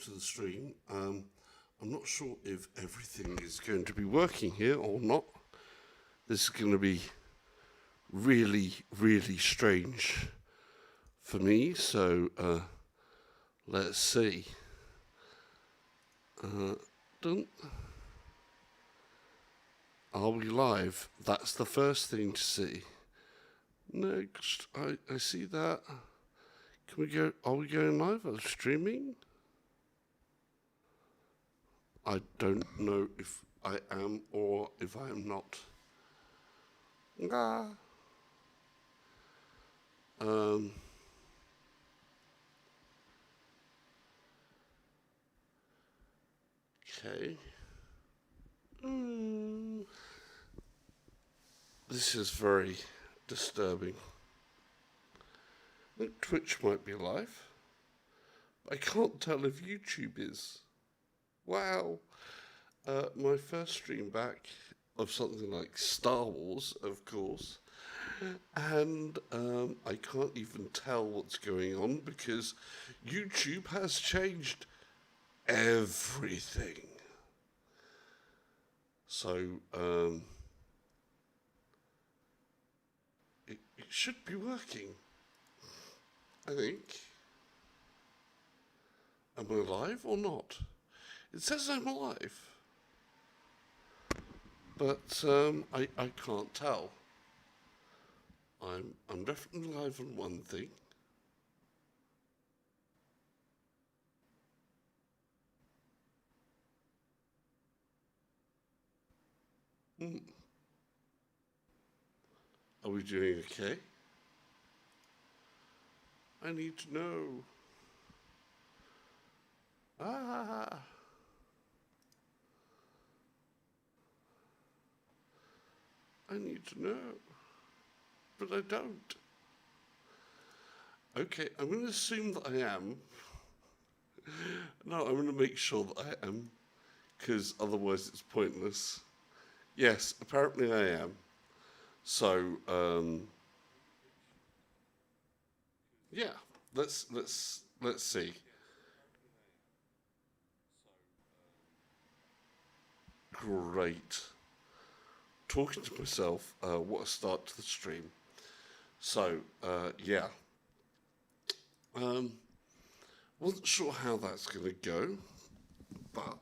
to the stream. I'm not sure if everything is going to be working here or not. This is going to be really, really strange for me, so let's see. Done. Are we live? That's the first thing to see. Next, I see that. Can we go? Are we going live? Are we streaming? I don't know if I am or if I am not. Okay. This is very disturbing. I think Twitch might be live. I can't tell if YouTube is. Wow. My first stream back of something like Star Wars, of course. And I can't even tell what's going on because YouTube has changed everything. So, it should be working, I think. Am I live or not? It says I'm alive, but I can't tell. I'm definitely live on one thing. Are we doing okay? I need to know. I need to know. But I don't. Okay, I'm going to assume that I am. No, I'm going to make sure that I am, because otherwise it's pointless. Yes, apparently I am. So, yeah, let's see. Great. Talking to myself, what a start to the stream. So, yeah. Wasn't sure how that's going to go, but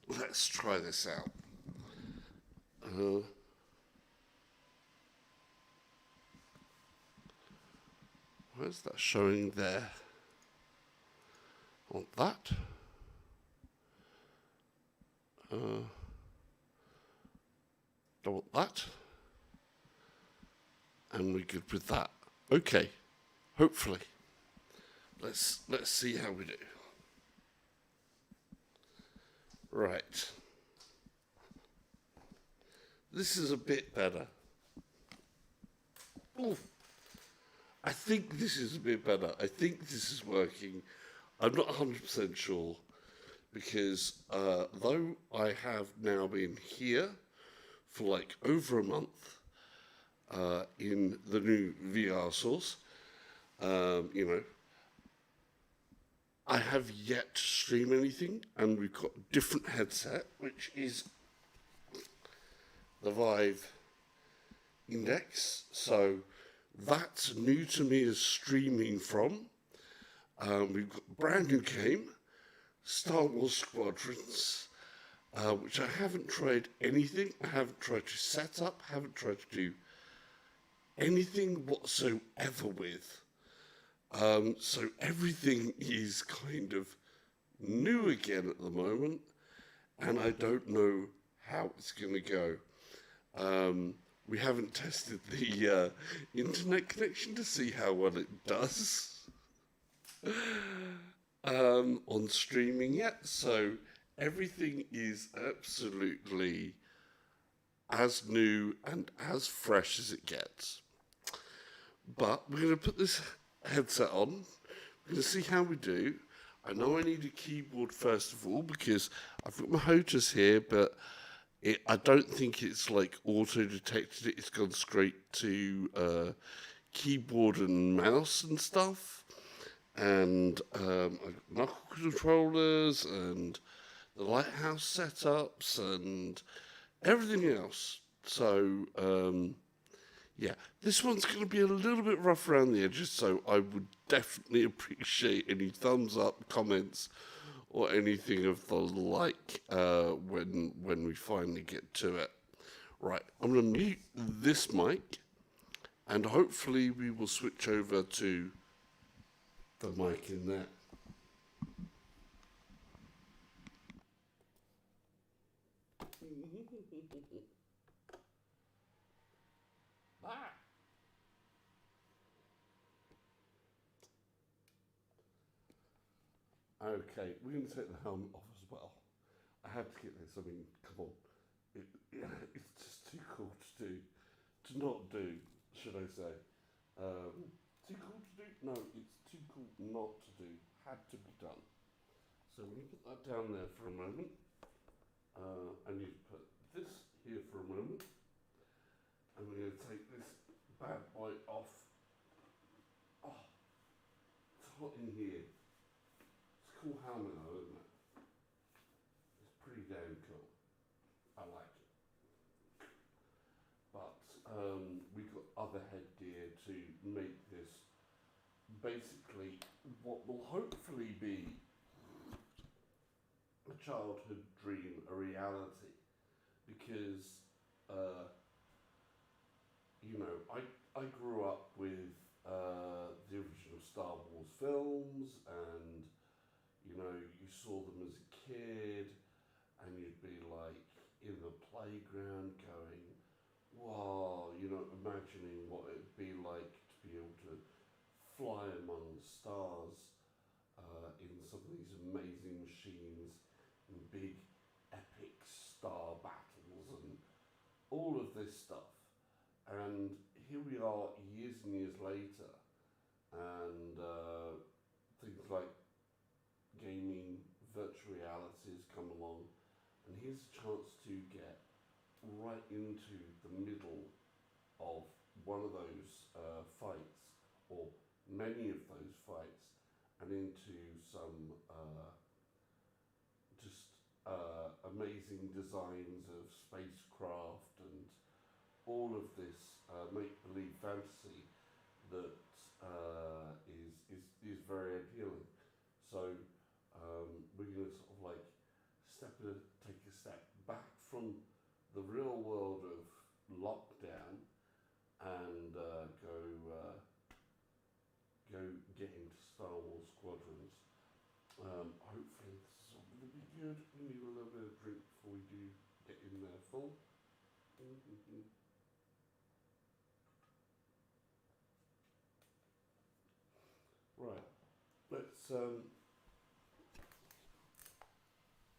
let's try this out. Where's that showing there? Want that? Don't want that. And we're good with that. Okay, hopefully. Let's see how we do. Right. This is a bit better. Ooh. I think this is a bit better. I think this is working. I'm not 100% sure because though I have now been here for like over a month in the new VR source, you know, I have yet to stream anything, and we've got a different headset, which is the Vive Index. So that's new to me as streaming from. We've got a brand new game, Star Wars Squadrons, which I haven't tried anything. I haven't tried to set up, haven't tried to do anything whatsoever with. So everything is kind of new again at the moment, and I don't know how it's going to go. We haven't tested the internet connection to see how well it does on streaming yet, so everything is absolutely as new and as fresh as it gets. But we're going to put this headset on. We're going to see how we do. I know I need a keyboard first of all because I've got my HOTAS here, but I don't think it's like auto-detected it. It's gone straight to keyboard and mouse and stuff. and knuckle controllers and the lighthouse setups and everything else. So yeah, this one's going to be a little bit rough around the edges, so I would definitely appreciate any thumbs up, comments, or anything of the like when we finally get to it. Right, I'm going to mute this mic, and hopefully we will switch over to the mic in there. Okay, we're going to take the helmet off as well. I had to get this. I mean, come on, it's just too cool to not do, should I say? Too cool to do? No, it's too cool not to do. Had to be done. So we're going to put that down there for a moment. I need to put this here for a moment. And we're going to take this bad boy off. Oh, it's hot in here. It's a cool helmet though, isn't it? It's pretty damn cool. I like it. But we've got other headgear to make this basically what will hopefully be a childhood dream a reality, because I grew up with the original Star Wars films, and you saw them as a kid, and you'd be like in the playground going, wow, imagining what it'd be like to be able to fly among the stars in some of these amazing machines and big epic star battles and all of this stuff. And here we are years and years later, and things like gaming, virtual reality has come along, and here's a chance to get right into the middle of one of those fights, or many of those fights, and into some amazing designs of spacecraft and all of this make-believe fantasy that is very appealing. So we're going to sort of like take a step back from the real world of lockdown and go get into Star Wars Squadrons. Hopefully this is all going to be good. We need a little bit of drink before we do get in there full. Right, let's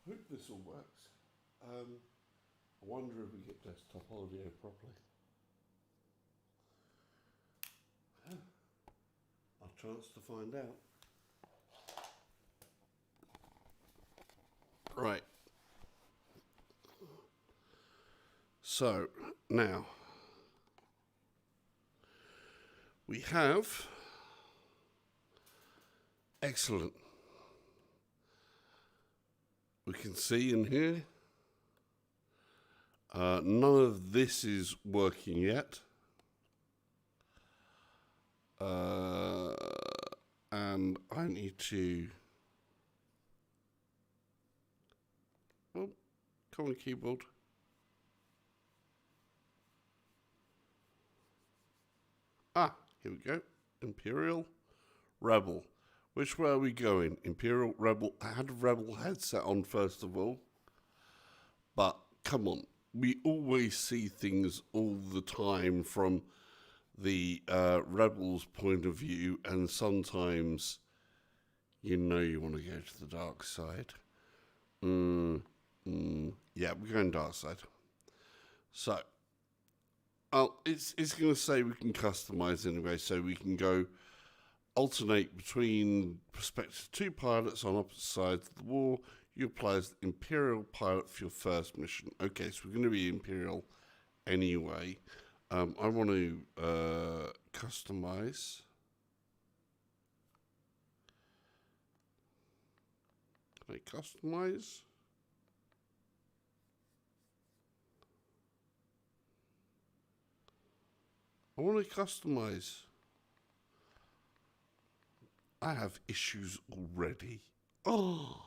hope this all works. I wonder if we get desktop audio properly. Our chance to find out. Right. So now we have excellent. We can see in here. None of this is working yet. And I need to. Oh, come on, keyboard. Ah, here we go. Imperial Rebel. Which way are we going? Imperial Rebel. I had a Rebel headset on first of all. But come on. We always see things all the time from the Rebels' point of view, and sometimes you want to go to the dark side. Yeah, we're going dark side. So, it's going to say we can customize anyway, so we can go alternate between prospective two pilots on opposite sides of the war. You apply as the Imperial pilot for your first mission. Okay, so we're going to be Imperial anyway. I want to customize. Right, customize. I want to customize. I have issues already. Oh,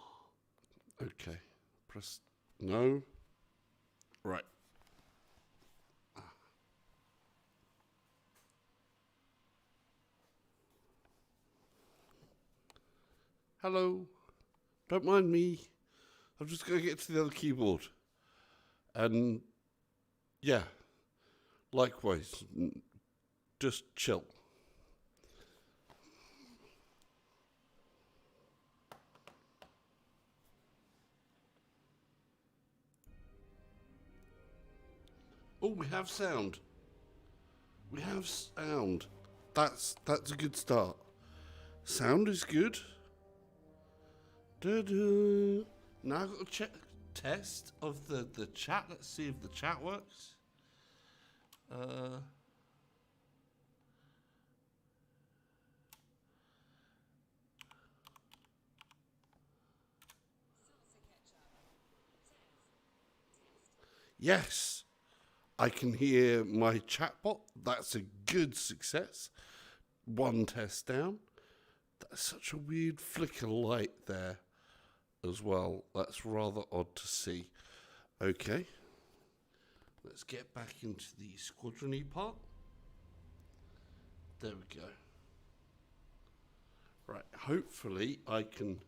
okay. Press no. Right. Hello. Don't mind me. I'm just going to get to the other keyboard. And yeah, likewise, just chill. Oh, we have sound. We have sound. That's a good start. Sound is good. Da-da. Now I've got to check test of the chat. Let's see if the chat works. Yes, I can hear my chatbot. That's a good success. One test down. That's such a weird flicker light there as well. That's rather odd to see. Okay. Let's get back into the squadron-y part. There we go. Right, hopefully I can...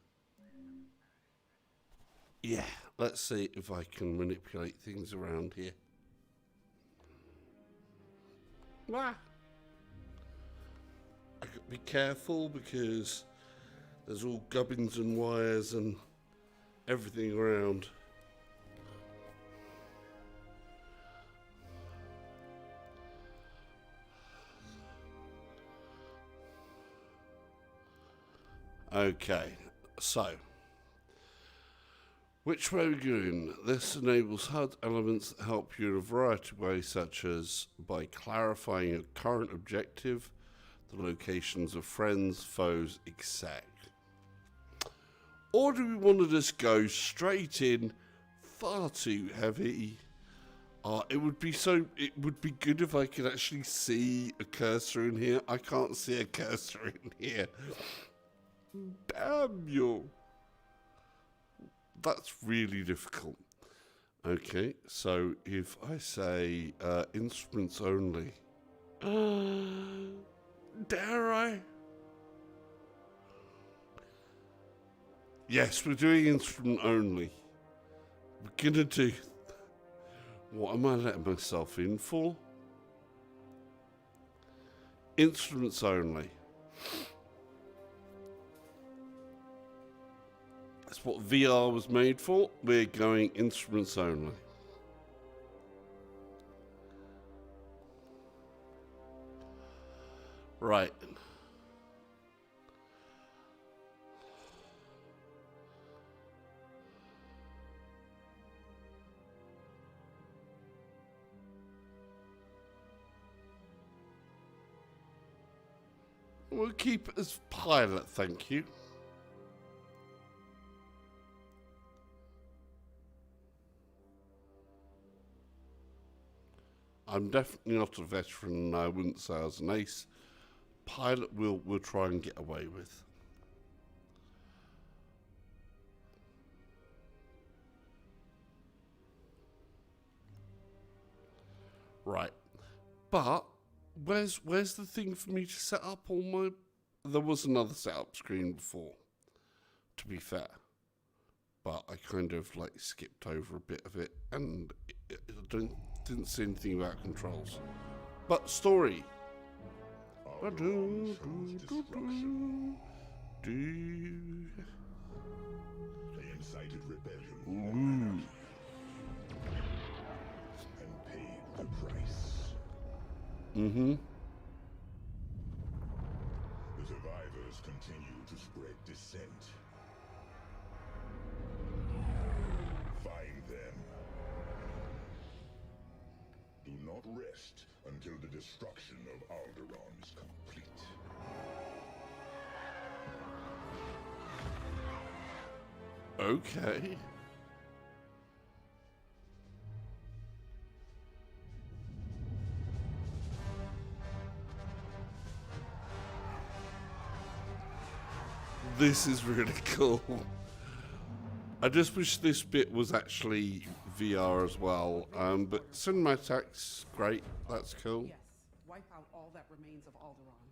Yeah, let's see if I can manipulate things around here. Wah! I got to be careful because there's all gubbins and wires and everything around. Okay, so which way are we going? This enables HUD elements that help you in a variety of ways, such as by clarifying your current objective, the locations of friends, foes, etc. Or do we want to just go straight in, far too heavy? It would be good if I could actually see a cursor in here. I can't see a cursor in here. Damn you. That's really difficult. Okay, so if I say instruments only. Dare I? Yes, we're doing instrument only. We're gonna do... What am I letting myself in for? Instruments only. That's what VR was made for. We're going instruments only. Right. We'll keep it as pilot, thank you. I'm definitely not a veteran, and I wouldn't say I was an ace. Pilot we'll try and get away with. Right. But where's the thing for me to set up all my... There was another setup screen before, to be fair. But I kind of like skipped over a bit of it, and I didn't see anything about controls. But story. The They incited rebellion and paid the price. The survivors continue to spread dissent. Find them. Do not rest until the destruction of Alderaan is complete. Okay. This is really cool. I just wish this bit was actually VR as well. But cinematics, great. That's cool. Yes, wipe out all that remains of Alderaan.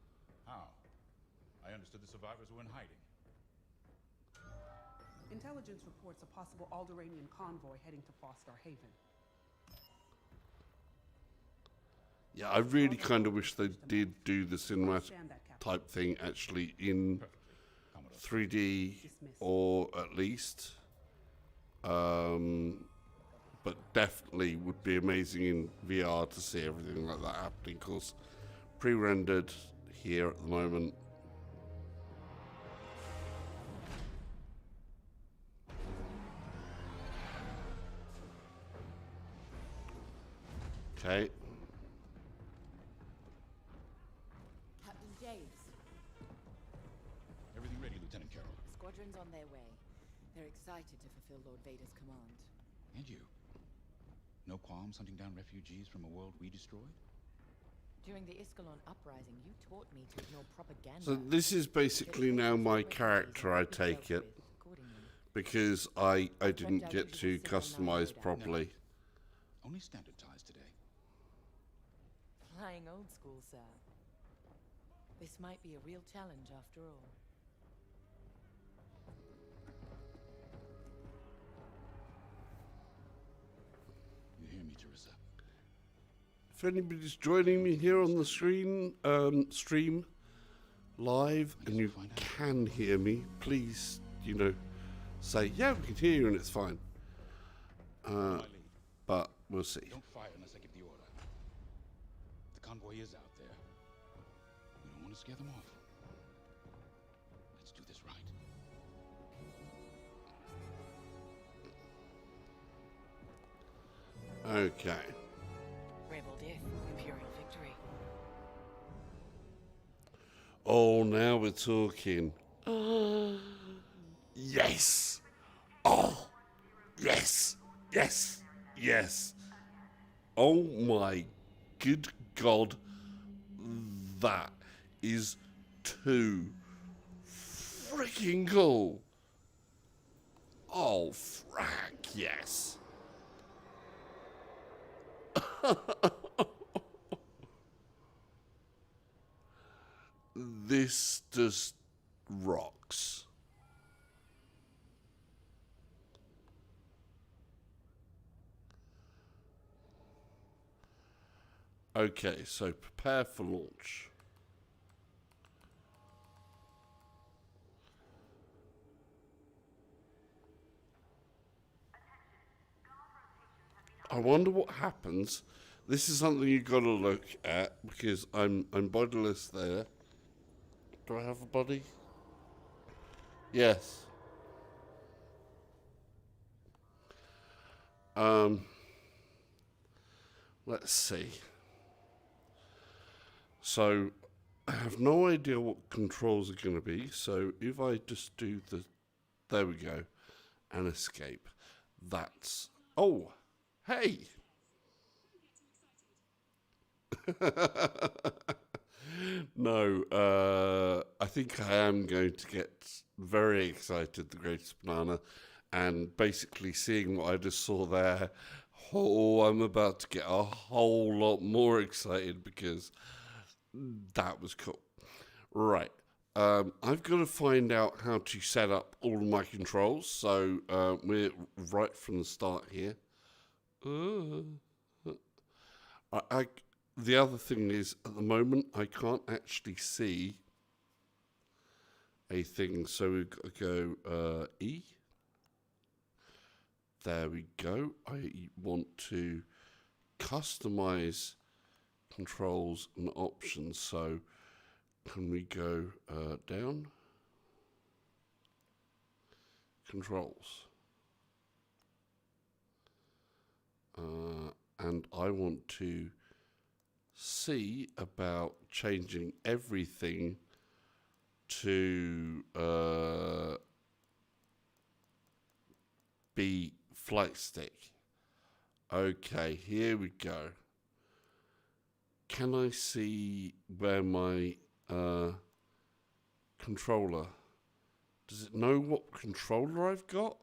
How? I understood the survivors were in hiding. Intelligence reports a possible Alderaanian convoy heading to Foster Haven. Yeah, I really kind of wish they did do the cinematic type thing actually in 3D or at least. But definitely would be amazing in VR to see everything like that happening. Of course, pre-rendered here at the moment. Okay. Captain James, Everything ready, Lieutenant Carroll. Squadrons on their way. They're excited to fulfill Lord Vader's command. And you? No qualms hunting down refugees from a world we destroyed? During the Iskalon uprising, you taught me to ignore propaganda. So this is basically now my character, I take it, because I didn't get to customize properly. Only standard ties today. Flying old school, sir. This might be a real challenge after all. You hear me, Teresa? If anybody's joining me here on the stream live and you can hear me, please, say, yeah, we can hear you and it's fine. But we'll see. Don't fire unless I give the order. The convoy is out there. We don't want to scare them off. Let's do this right. Okay. Rebel death, Imperial victory. Oh, now we're talking. Yes. Oh, yes. Yes. Yes. Oh my good God. That is too freaking cool. Oh, frack, yes. This just rocks. Okay, so prepare for launch. I wonder what happens. This is something you've got to look at because I'm bodiless there. Do I have a body? Yes. Let's see. So I have no idea what controls are going to be. So if I just do there we go, and escape. That's, oh, hey. No, I think I am going to get very excited, the greatest banana, and basically seeing what I just saw there, I'm about to get a whole lot more excited because that was cool. Right, I've got to find out how to set up all of my controls, so we're right from the start here. The other thing is, at the moment, I can't actually see a thing, so we've got to go E. There we go. I want to customize controls and options, so can we go down? Controls. And I want to see about changing everything to B flight stick. Okay, here we go. Can I see where my controller... Does it know what controller I've got?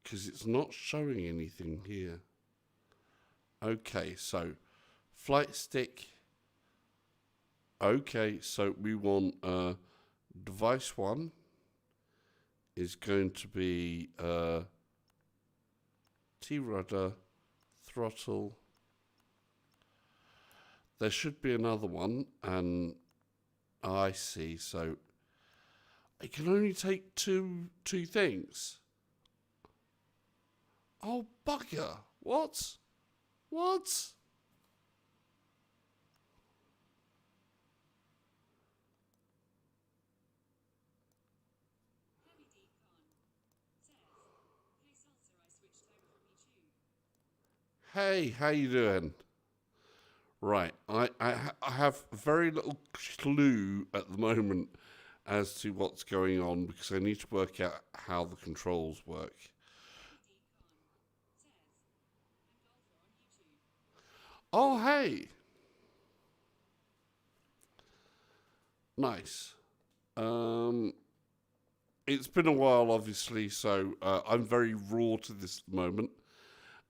Because it's not showing anything here. Okay, so flight stick. Okay, so we want device 1 is going to be T-rudder, throttle. There should be another one, and I see. So it can only take two things. Oh, bugger. What? What? Hey, how you doing? Right, I have very little clue at the moment as to what's going on because I need to work out how the controls work. Oh, hey! Nice. It's been a while, obviously, so I'm very raw to this at the moment.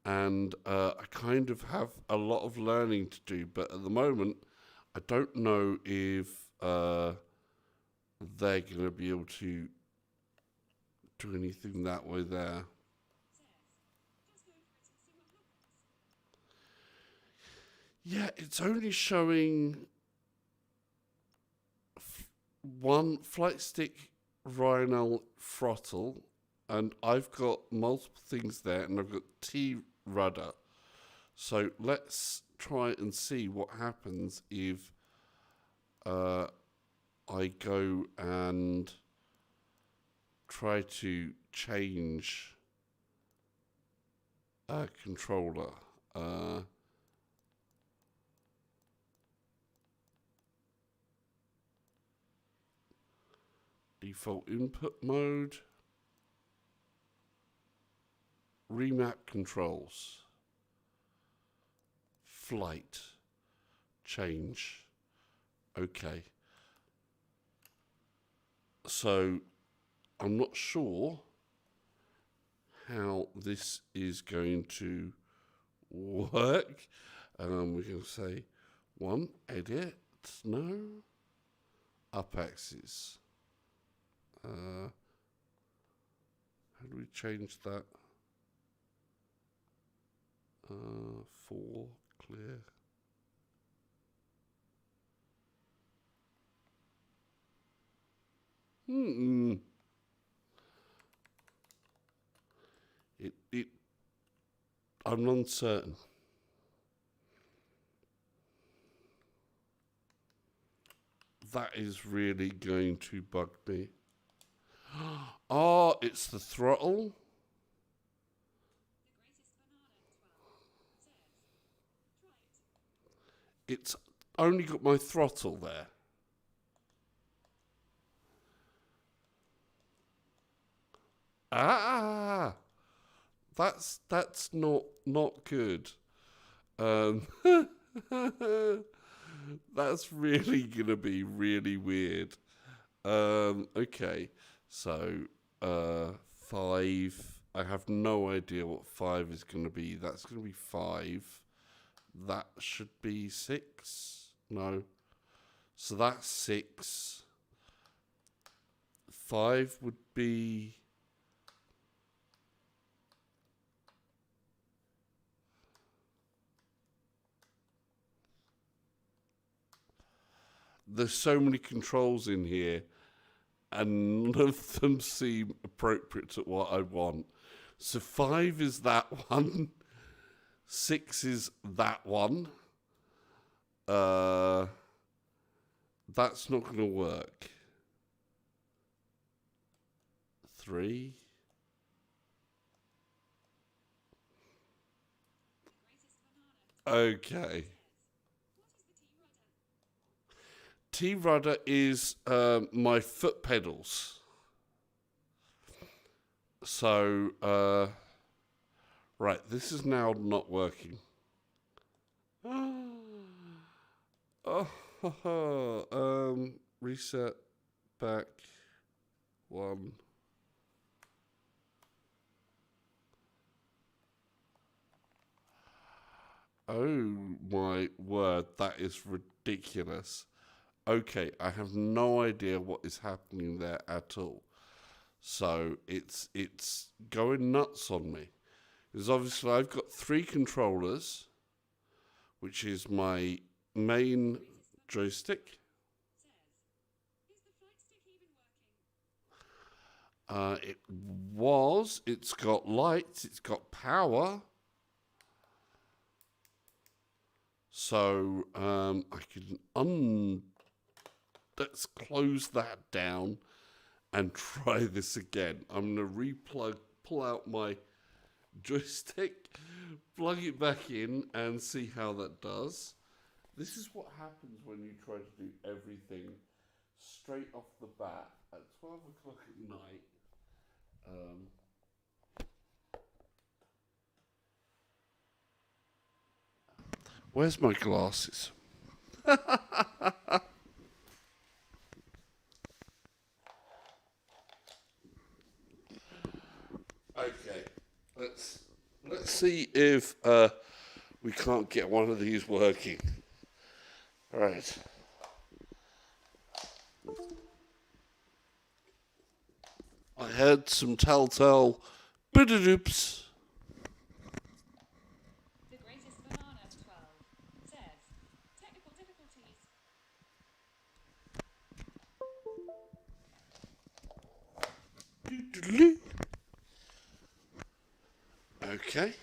And I kind of have a lot of learning to do, but at the moment, I don't know if they're going to be able to do anything that way there. Yeah, it's only showing one flight stick, Rhino throttle, and I've got multiple things there, and I've got T-rudder. So let's try and see what happens if I go and try to change a controller. Default input mode. Remap controls. Flight. Change. Okay. So I'm not sure how this is going to work. We're going to say 1, edit, no, up axis. How do we change that? 4, clear. I'm uncertain. That is really going to bug me. Oh, it's the throttle. It's only got my throttle there. Ah, that's not good. That's really gonna be really weird. Okay, so 5. I have no idea what 5 is gonna be. That's gonna be 5. That should be 6. No, so that's 6. 5 would be. There's so many controls in here, and none of them seem appropriate to what I want. So 5 is that one. 6 is that one. That's not going to work. 3. Okay. T-rudder is my foot pedals. So, right, this is now not working. Reset back one. Oh my word, that is ridiculous. Okay, I have no idea what is happening there at all. So it's going nuts on me. Because obviously I've got 3 controllers, which is my main joystick. It's got lights, it's got power. So I can let's close that down and try this again. I'm going to pull out my joystick, plug it back in and see how that does. This is what happens when you try to do everything straight off the bat at 12 o'clock at night. Where's my glasses? Okay, let's see if we can't get one of these working. All right. I heard some telltale bidadoops. The greatest banana 12 says technical difficulties. Okay.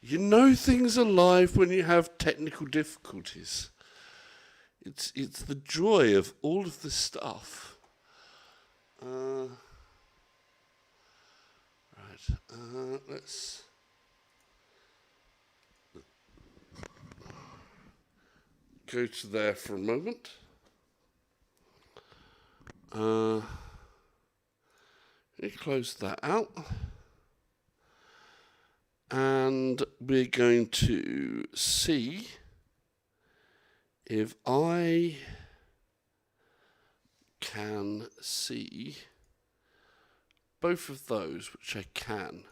You know things are live when you have technical difficulties. It's the joy of all of this stuff. Let's go to there for a moment. Let me close that out. And we're going to see if I can see both of those, which I can.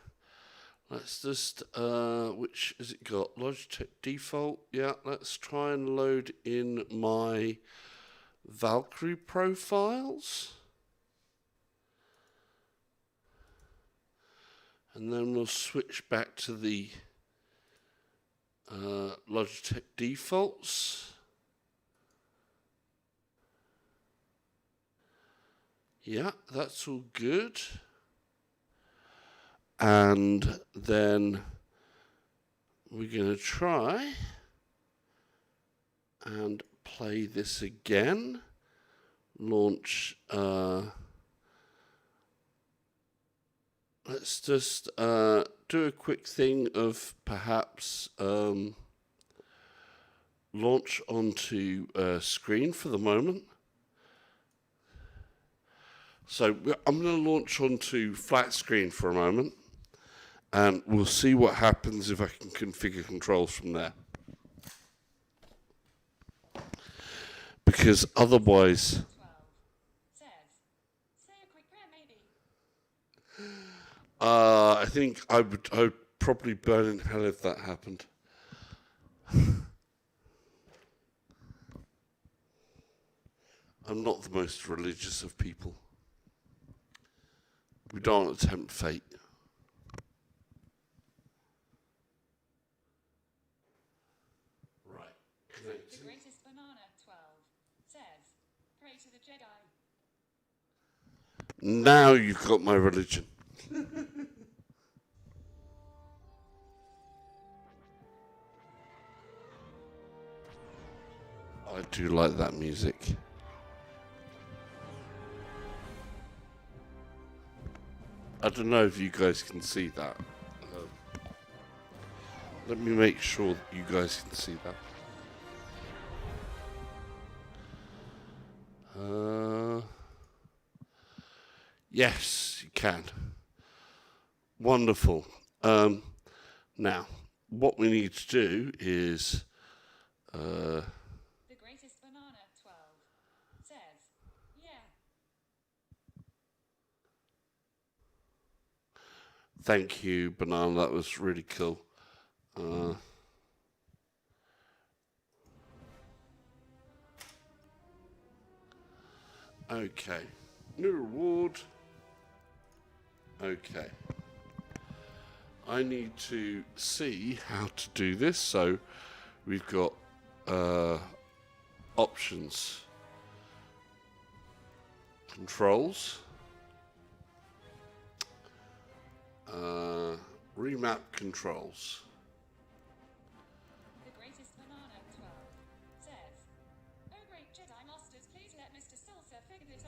Let's just, which has it got? Logitech default. Yeah, let's try and load in my Valkyrie profiles. And then we'll switch back to the Logitech defaults. Yeah, that's all good. And then we're going to try and play this again. Launch. Let's just do a quick thing of perhaps launch onto screen for the moment. So I'm going to launch onto flat screen for a moment, and we'll see what happens if I can configure controls from there. Because otherwise... 12 says say a quick prayer maybe. I think I would probably burn in hell if that happened. I'm not the most religious of people. We don't want to tempt fate. Right. The greatest banana 12 says pray to the Jedi. Now you've got my religion. I do like that music. I don't know if you guys can see that. Let me make sure that you guys can see that. Yes, you can. Wonderful. Now, what we need to do is The greatest banana, 12, says, yeah. thank you, Banana. That was really cool. Okay. New reward. Okay. I need to see how to do this. So we've got options. Controls. Remap controls. The greatest banana, 12, says, oh great Jedi Masters, please let Mr. Salsa figure this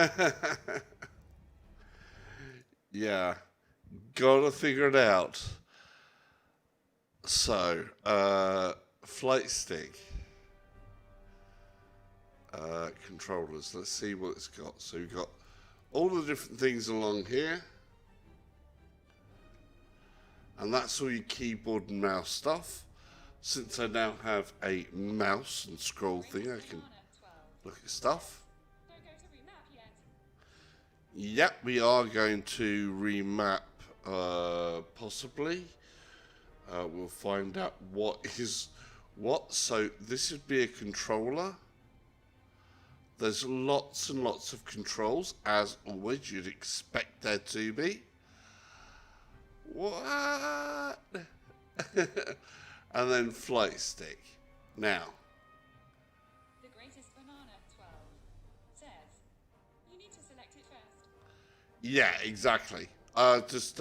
out. Yeah, gotta figure it out. So, flight stick. Controllers. Let's see what it's got. So we've got all the different things along here. And that's all your keyboard and mouse stuff. Since I now have a mouse and scroll thing, I can Banana, 12, look at stuff. don't go to remap yet. Yep, we are going to remap, possibly. We'll find out what is what. So this would be a controller. There's lots and lots of controls, as always. You'd expect there to be. What? And then flight stick. Now, The greatest banana, 12, says, you need to select it first. yeah, exactly. Just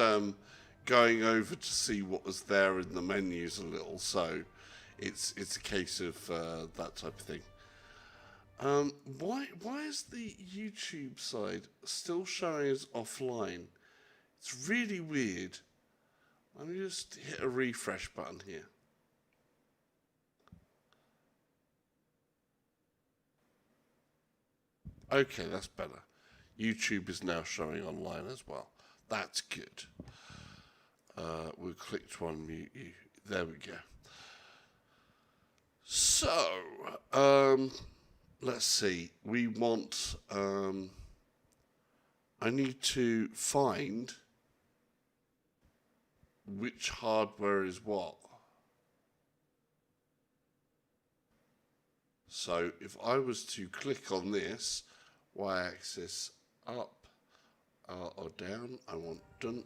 going over to see what was there in the menus a little. So it's a case of that type of thing. Why is the YouTube side still showing as offline? It's really weird. Let me just hit a refresh button here. Okay, that's better. YouTube is now showing online as well. That's good. We'll click to unmute you. There we go. So, let's see. We want. I need to find which hardware is what. So if I was to click on this, y-axis up or down, I want done.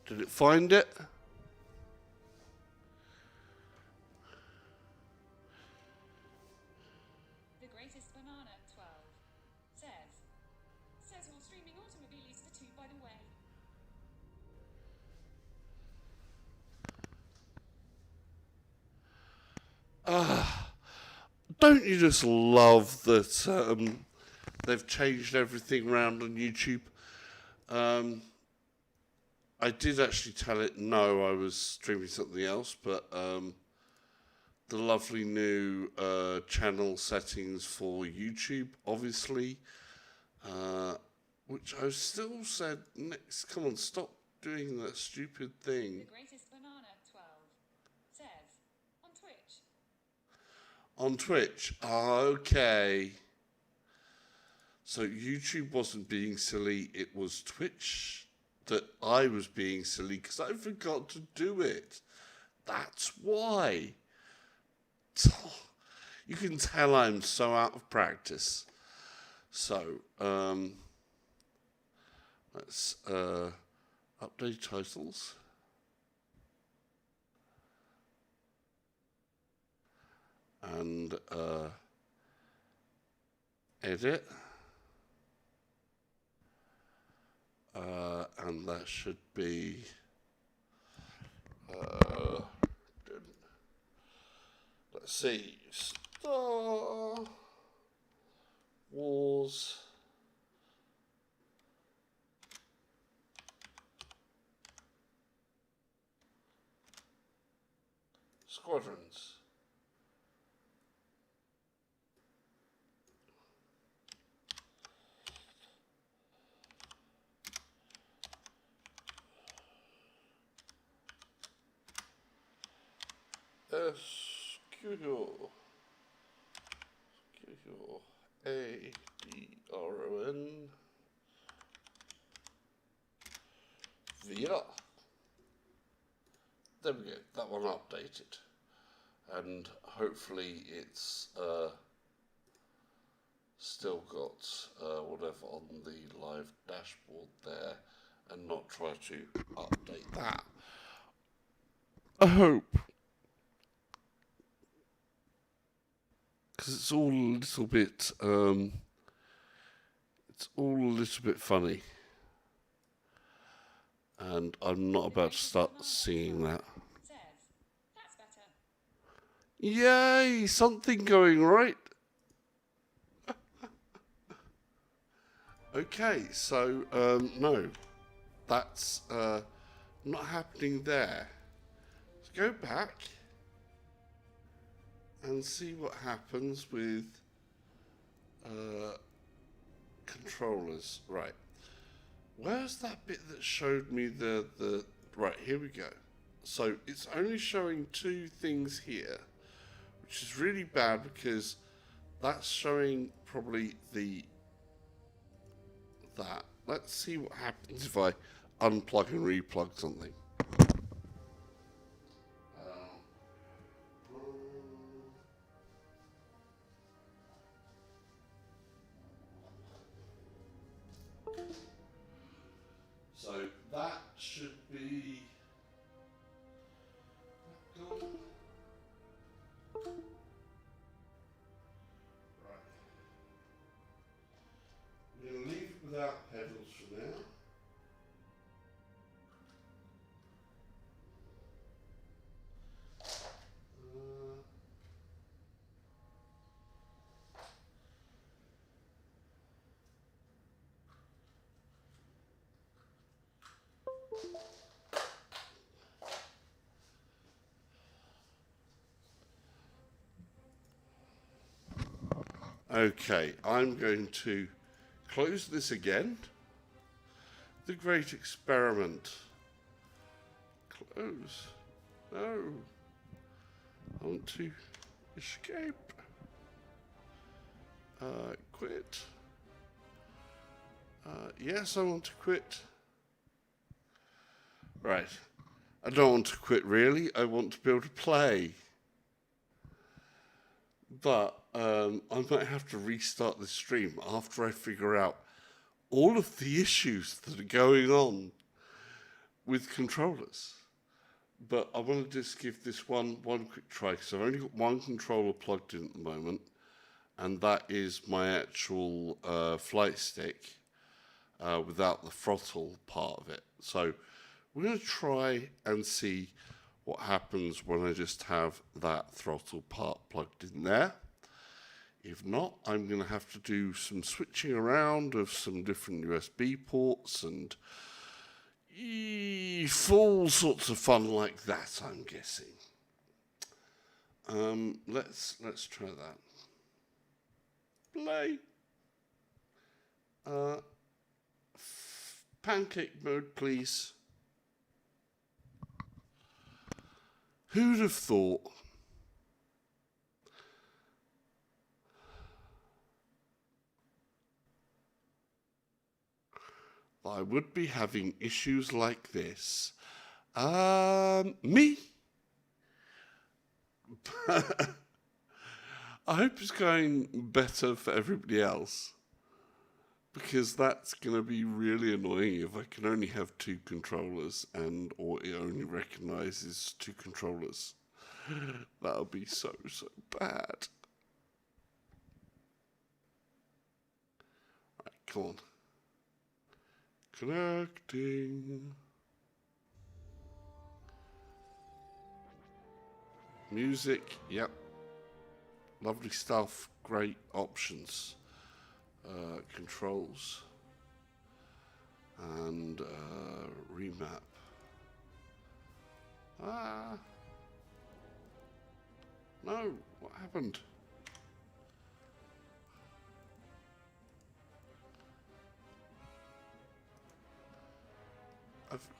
Did it find it? The greatest banana, 12, says all streaming automobiles for 2, by the way. Don't you just love that they've changed everything around on YouTube? I did actually tell it no, I was streaming something else, but the lovely new channel settings for YouTube, obviously, which I still said, next, come on, stop doing that stupid thing. The greatest banana, 12, says, on Twitch. On Twitch, okay. So YouTube wasn't being silly, it was Twitch that I was being silly because I forgot to do it. That's why. You can tell I'm so out of practice. So, let's update titles. And edit. And that should be let's see, Star Wars Squadrons. Squadron. ADRON VR. There we go, that one updated. And hopefully it's still got whatever on the live dashboard there and not try to update that. I hope. Because it's all a little bit funny. And I'm not about to start singing that. Says, that's better. Yay! Something going right. Okay, so no, that's not happening there. Let's go back and see what happens with controllers. Right. Where's that bit that showed me the... Right, here we go. So it's only showing two things here, which is really bad because that's showing probably that. Let's see what happens if I unplug and replug something. So that should be gone. Right. We're going to leave it without pedals for now. Okay, I'm going to close this again. The great experiment. Close. No. I want to escape. Quit. Yes, I want to quit. Right. I don't want to quit really. I want to be able to play. But I might have to restart the stream after I figure out all of the issues that are going on with controllers. But I want to just give this one quick try because I've only got one controller plugged in at the moment, and that is my actual flight stick without the throttle part of it. So we're going to try and see what happens when I just have that throttle part plugged in there. If not, I'm going to have to do some switching around of some different USB ports and all sorts of fun like that, I'm guessing. Let's try that. Play. Pancake mode, please. Who'd have thought? I would be having issues like this. Me? I hope it's going better for everybody else, because that's going to be really annoying if I can only have two controllers or it only recognizes two controllers. That'll be so bad. Right, come on. Connecting. Music, yep. Lovely stuff, great options. Controls. And remap. No, what happened?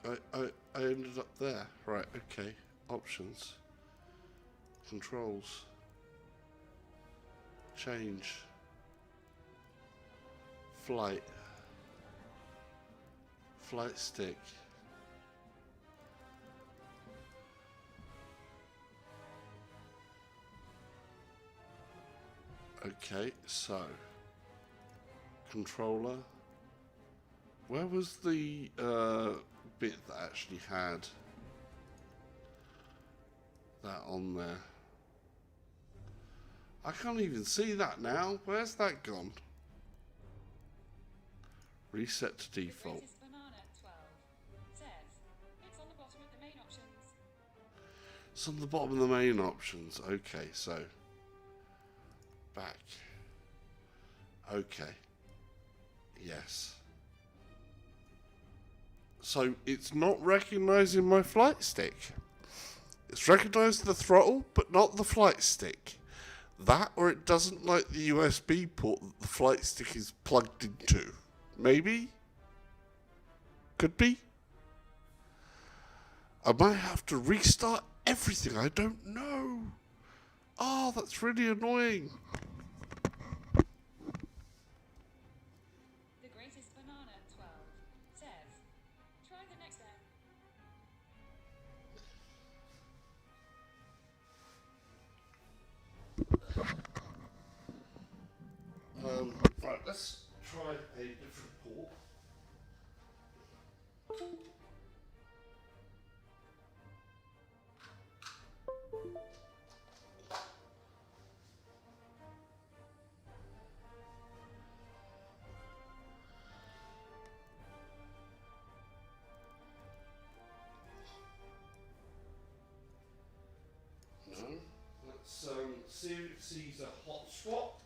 I ended up there. Right, okay. Options. Controls. Change. Flight. Flight stick. Okay, so controller. Where was the bit that actually had that on there? I can't even see that now. Where's that gone? Reset to default. Greatest banana 12 says it's on the bottom of the main options. It's on the bottom of the main options. Okay, so back. Okay. Yes. So it's not recognizing my flight stick. It's recognized the throttle, but not the flight stick. That, or it doesn't like the USB port that the flight stick is plugged into. Maybe? Could be? I might have to restart everything. I don't know. Oh, that's really annoying. The greatest banana 12 says try the next step. Right, let's try a different port. No, let's see if it sees a hot swap.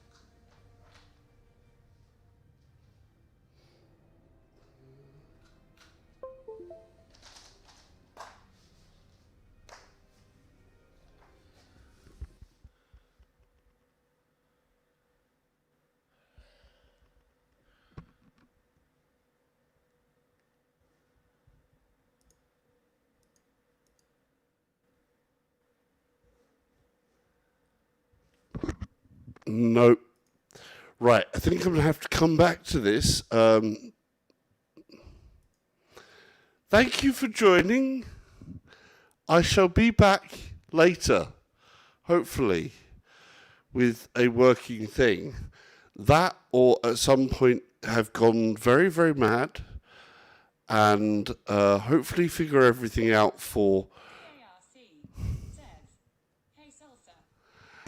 Nope. Right, I think I'm going to have to come back to this. Thank you for joining. I shall be back later, hopefully, with a working thing. That, or at some point, have gone very, very mad, and hopefully figure everything out for... DARC says hey salsa.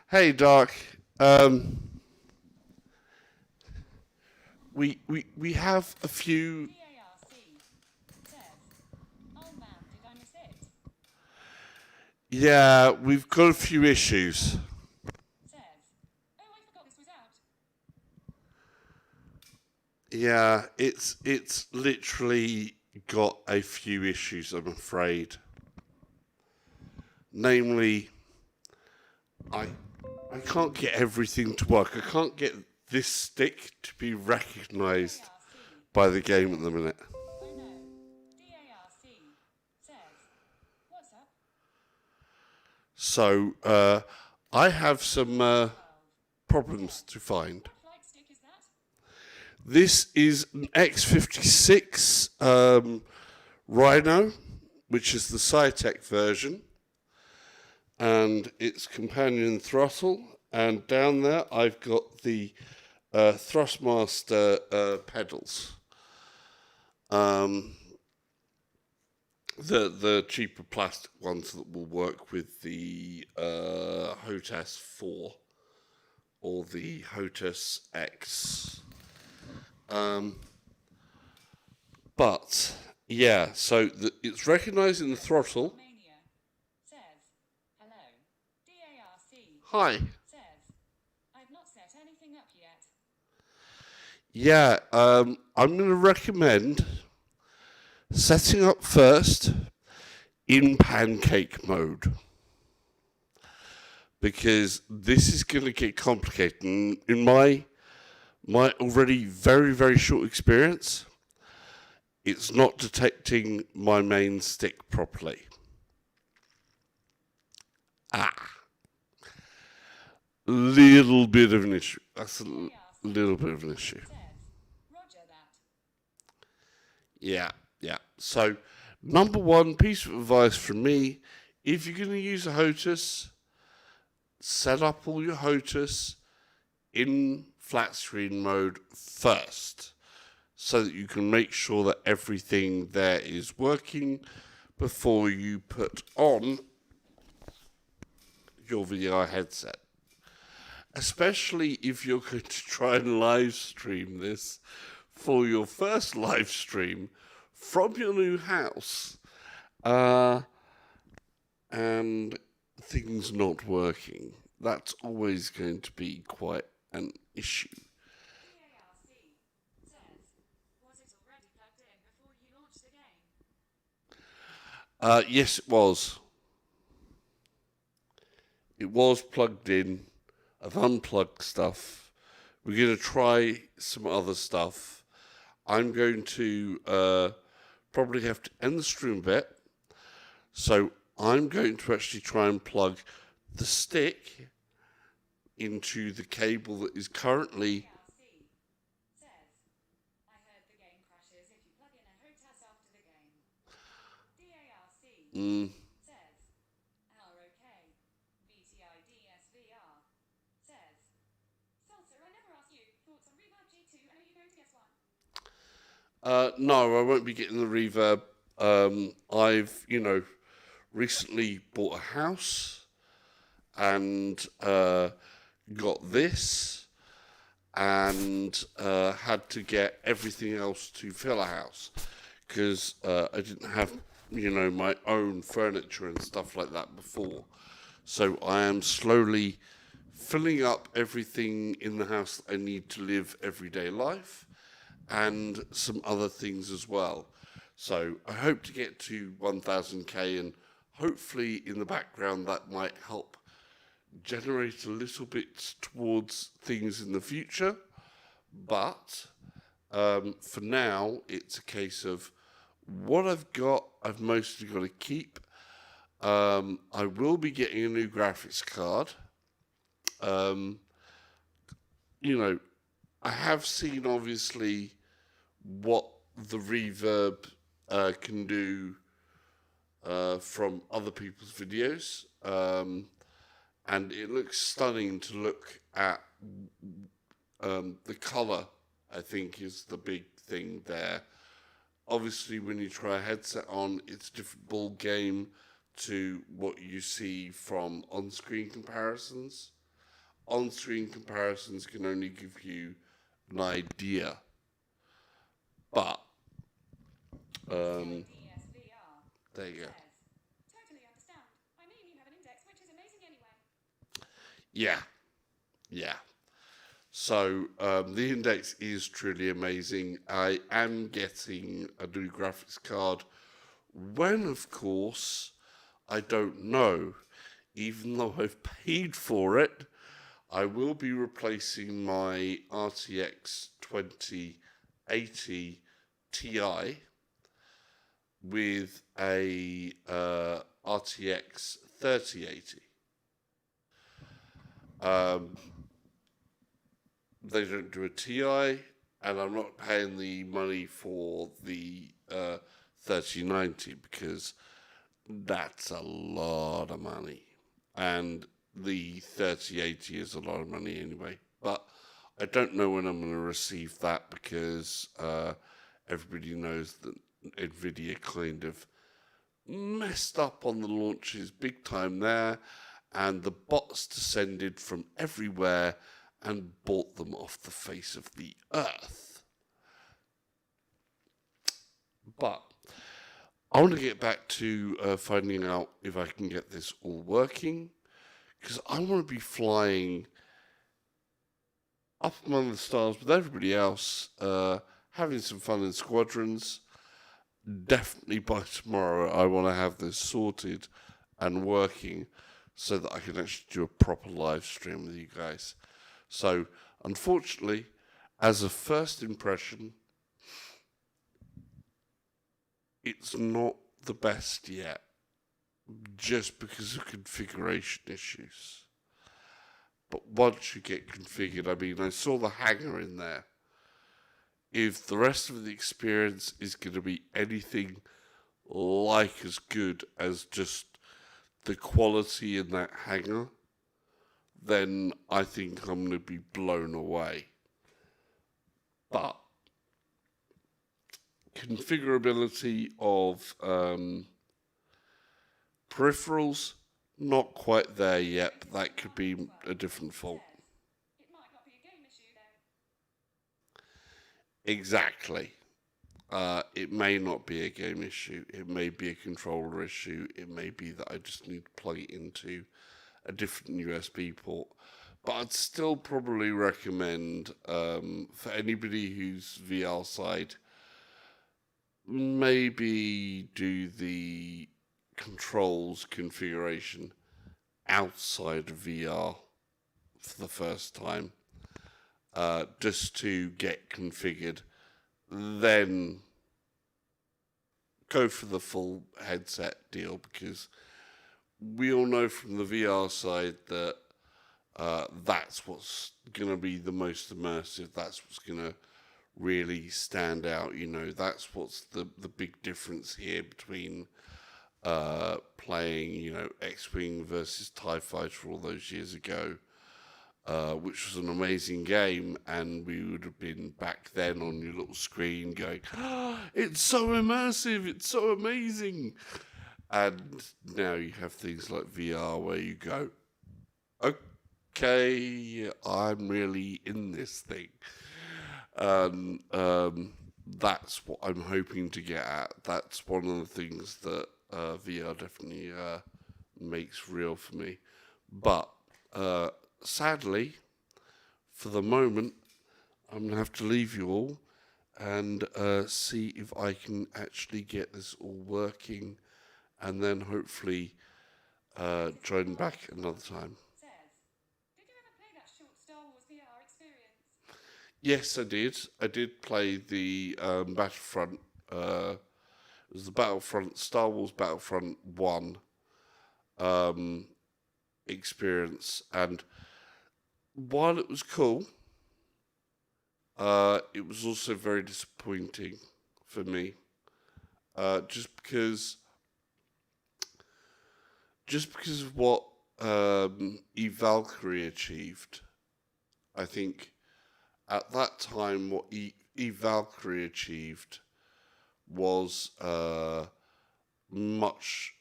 Hey, Doc. We have a few... DARC says oh man, did I miss it? Yeah, we've got a few issues. Says oh, I forgot this was out. Yeah, it's literally got a few issues, I'm afraid. Namely, I can't get everything to work. I can't get this stick to be recognized by the game at the minute. Oh no. DARC says what's up? So, I have some problems to find. What flight stick is that? This is an X56 Rhino, which is the Cytec version, and its companion throttle. And down there, I've got the Thrustmaster pedals, the cheaper plastic ones that will work with the HOTAS 4 or the HOTAS X. But yeah, so it's recognizing the throttle. Mania says hello. DARC Hi. says I've not set anything up yet. Yeah, I'm going to recommend setting up first in pancake mode, because this is going to get complicated. And in my already very, very short experience, it's not detecting my main stick properly. little bit of an issue. That's a little bit of an issue. Says, Roger that. Yeah. So, number one piece of advice from me, if you're going to use a HOTAS, set up all your HOTAS in flat screen mode first, so that you can make sure that everything there is working before you put on your VR headset. Especially if you're going to try and live stream this for your first live stream from your new house, and things not working. That's always going to be quite an issue. DARC says, was it already plugged in before you launched the game? Yes, it was. It was plugged in. I've unplugged stuff. We're going to try some other stuff. I'm going to probably have to end the stream a bit. So I'm going to actually try and plug the stick into the cable that is currently... DARC says, I heard the game crashes if you plug in a HOTAS after the game. DARC says, ROK, VTIDSVR says, Salsa, I never asked you thoughts on Reverb G2, and are you going to get one? No, I won't be getting the reverb. I've, recently bought a house and got this and had to get everything else to fill a house because I didn't have, my own furniture and stuff like that before. So I am slowly filling up everything in the house that I need to live everyday life and some other things as well. So I hope to get to 1000k, and hopefully in the background that might help generate a little bit towards things in the future. But for now, it's a case of what I've got, I've mostly got to keep. I will be getting a new graphics card. I have seen obviously what the reverb can do from other people's videos, and it looks stunning to look at. The color, I think, is the big thing there. Obviously, when you try a headset on, it's a different ball game to what you see from on-screen comparisons. On-screen comparisons can only give you an idea, but DSVR there you go. says, totally understand. I mean, you have an index, which is amazing anyway. Yeah. So the index is truly amazing. I am getting a new graphics card. When, of course, I don't know. Even though I've paid for it, I will be replacing my RTX 2080 Ti with a RTX 3080. They don't do a Ti, and I'm not paying the money for the 3090 because that's a lot of money, and the 3080 is a lot of money anyway. But I don't know when I'm going to receive that because everybody knows that Nvidia kind of messed up on the launches big time there, and the bots descended from everywhere and bought them off the face of the earth. But I want to get back to finding out if I can get this all working, because I want to be flying up among the stars with everybody else, having some fun in Squadrons. Definitely by tomorrow I want to have this sorted and working so that I can actually do a proper live stream with you guys. So, unfortunately, as a first impression, it's not the best yet, just because of configuration issues. But once you get configured, I mean, I saw the hangar in there. If the rest of the experience is going to be anything like as good as just the quality in that hangar, then I think I'm going to be blown away. But configurability of peripherals, not quite there yet, but that could be a different fault. It might not be a game issue then. Exactly. It may not be a game issue. It may be a controller issue. It may be that I just need to plug it into a different USB port. But I'd still probably recommend, for anybody who's VR side, maybe do the controls configuration outside of VR for the first time, just to get configured. Then go for the full headset deal, because we all know from the VR side that that's what's going to be the most immersive. That's what's going to really stand out. You know, that's what's the big difference here between playing, you know, X-Wing versus TIE Fighter all those years ago, which was an amazing game, and we would have been back then on your little screen going, oh, it's so immersive, it's so amazing. And now you have things like VR where you go, okay, I'm really in this thing. That's what I'm hoping to get at. That's one of the things that VR definitely makes real for me. But sadly, for the moment, I'm going to have to leave you all and see if I can actually get this all working, and then hopefully join back another time. Did you ever play that short Star Wars VR experience? Yes, I did. I did play the Battlefront. It was the Battlefront, Star Wars Battlefront 1 experience. And while it was cool, it was also very disappointing for me. Just because of what Eve Valkyrie achieved. I think at that time what Eve Valkyrie achieved was much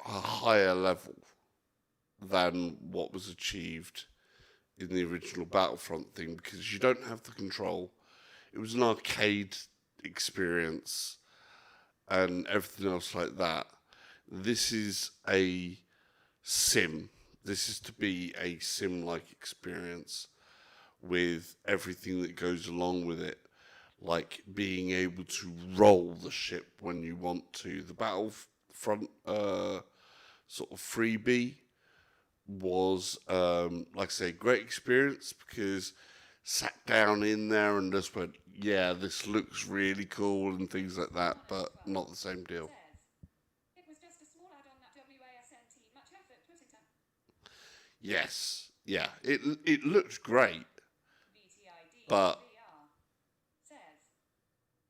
a higher level than what was achieved in the original Battlefront thing, because you don't have the control. It was an arcade experience and everything else like that. This is a sim. This is to be a sim-like experience with everything that goes along with it, like being able to roll the ship when you want to. The Battlefront sort of freebie was, like I say, great experience, because sat down in there and just went, yeah, this looks really cool and things like that, but not the same deal. It was just a small add-on that WASNT, much effort put into. Yes, yeah, it looked great, BTID but VR says,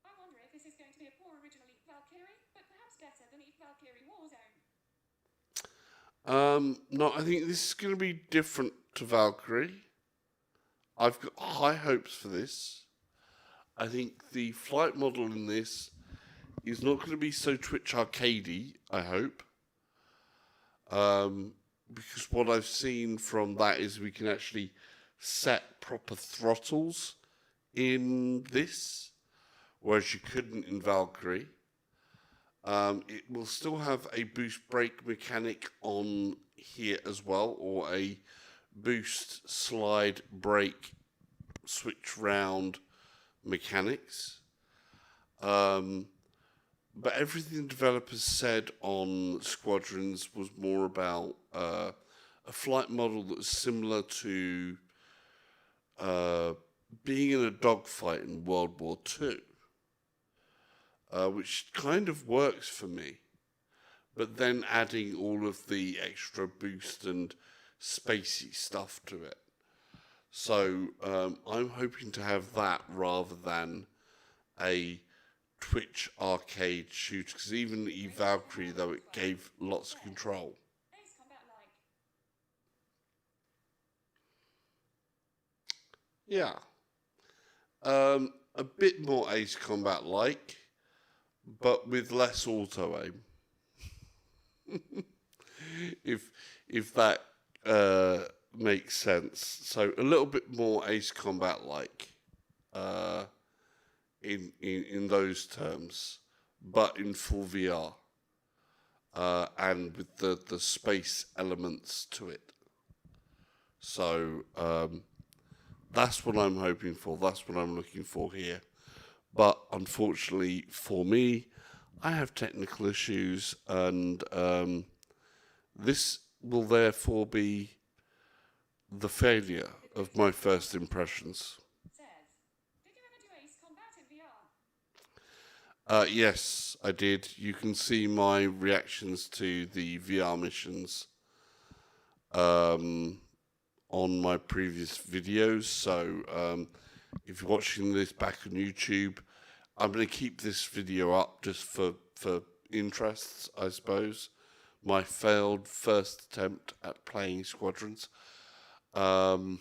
I wonder if this is going to be a poor original Eve Valkyrie, but perhaps better than Eve Valkyrie Warzone. no, I think this is going to be different to Valkyrie. I've got high hopes for this. I think the flight model in this is not going to be so Twitch arcadey, I hope. Because what I've seen from that is we can actually set proper throttles in this, whereas you couldn't in Valkyrie. It will still have a boost brake mechanic on here as well, or a boost slide brake switch round mechanics. But everything the developers said on Squadrons was more about a flight model that was similar to being in a dogfight in World War II, which kind of works for me. But then adding all of the extra boost and spacey stuff to it. So I'm hoping to have that rather than a Twitch arcade shooter, because even the Valkyrie, though it gave lots of control. Ace Combat like. Yeah. A bit more Ace Combat like, but with less auto aim. if that makes sense. So a little bit more Ace Combat like in those terms, but in full VR. And with the space elements to it. So that's what I'm hoping for. That's what I'm looking for here. But unfortunately for me, I have technical issues, and this will therefore be the failure of my first impressions. Says, did you ever do Ace Combat in VR? Yes, I did. You can see my reactions to the VR missions on my previous videos. So if you're watching this back on YouTube, I'm going to keep this video up just for interests, I suppose. My failed first attempt at playing Squadrons. So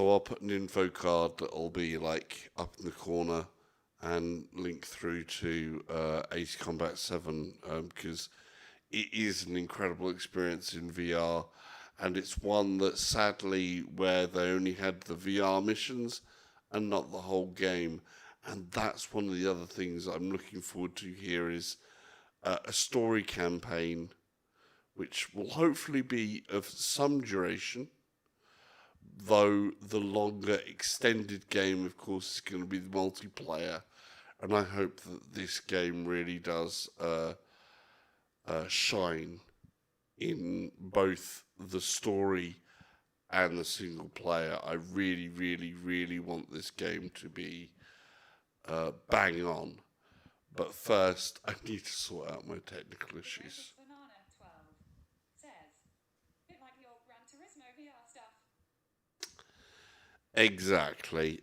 I'll put an info card that'll be like up in the corner and link through to Ace Combat 7 because it is an incredible experience in VR, and it's one that sadly where they only had the VR missions and not the whole game. And that's one of the other things I'm looking forward to here is a story campaign, which will hopefully be of some duration, though the longer extended game, of course, is going to be the multiplayer. And I hope that this game really does shine in both the story and the single player. I really, really, really want this game to be bang on. But first, I need to sort out my technical issues. Banana 12 says, bit like the old Gran Turismo VR stuff. Exactly.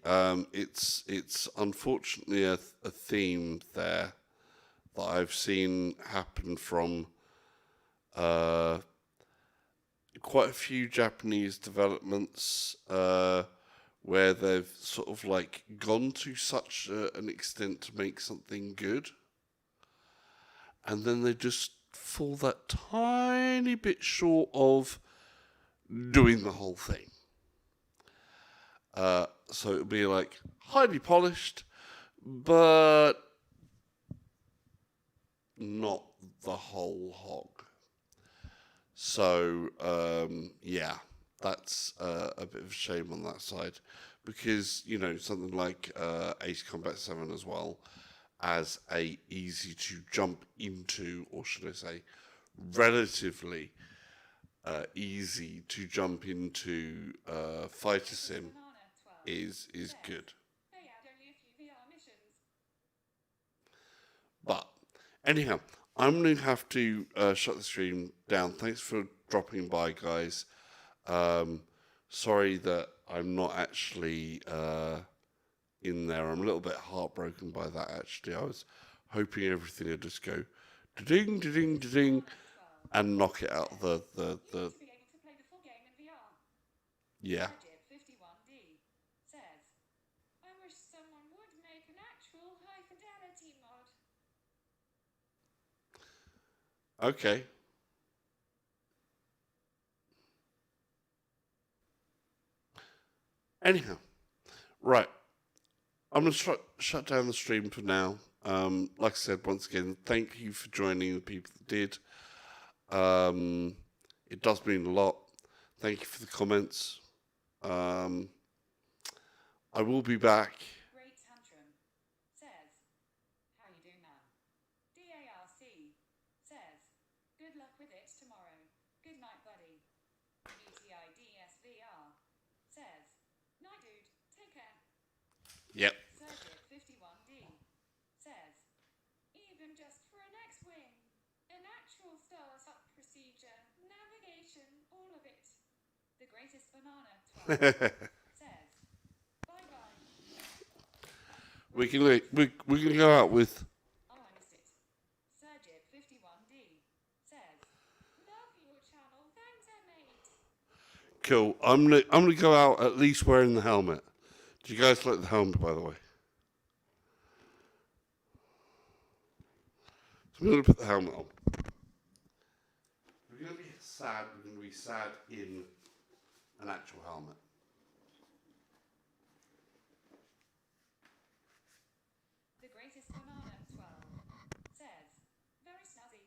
It's unfortunately a theme there that I've seen happen from quite a few Japanese developments where they've sort of like gone to such an extent to make something good, and then they just fall that tiny bit short of doing the whole thing. So it'll be like highly polished, but not the whole hog. So yeah, that's a bit of a shame on that side, because you know something like Ace Combat 7 as well, as a easy to jump into, or should I say, relatively easy to jump into fighter sim Banana 12 is good. they had only a few VR missions. But anyhow, I'm going to have to shut the stream down. Thanks for dropping by, guys. Sorry that I'm not actually in there. I'm a little bit heartbroken by that, actually. I was hoping everything would just go da-ding, da-ding, da-ding, and knock it out the To be able to play the full game in VR. yeah. Sergip 51D says, I wish someone would make an actual high fidelity mod. Okay. Anyhow, right. I'm going to shut down the stream for now. Like I said, once again, thank you for joining the people that did. It does mean a lot. Thank you for the comments. I will be back. Great Tantrum says, how you doing, man? DARC says, good luck with it tomorrow. Good night, buddy. UTIDSVR says, night, dude. Take care. Yep. Sergip 51D says, even just for an X-Wing, an actual stars up procedure, navigation, all of it. The greatest banana 12 says, bye-bye. we can go out with. Oh, I missed it. Sergip 51D says, love your channel. Thanks, mate. Cool. I'm gonna go out at least wearing the helmet. Do you guys like the helmet, by the way? So I'm gonna put the helmet on. We're gonna be sad. We're gonna be sad in an actual helmet. The greatest banana 12 says, very snazzy.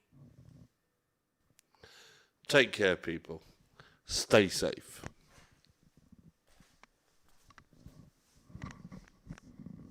Take care, people. Stay safe.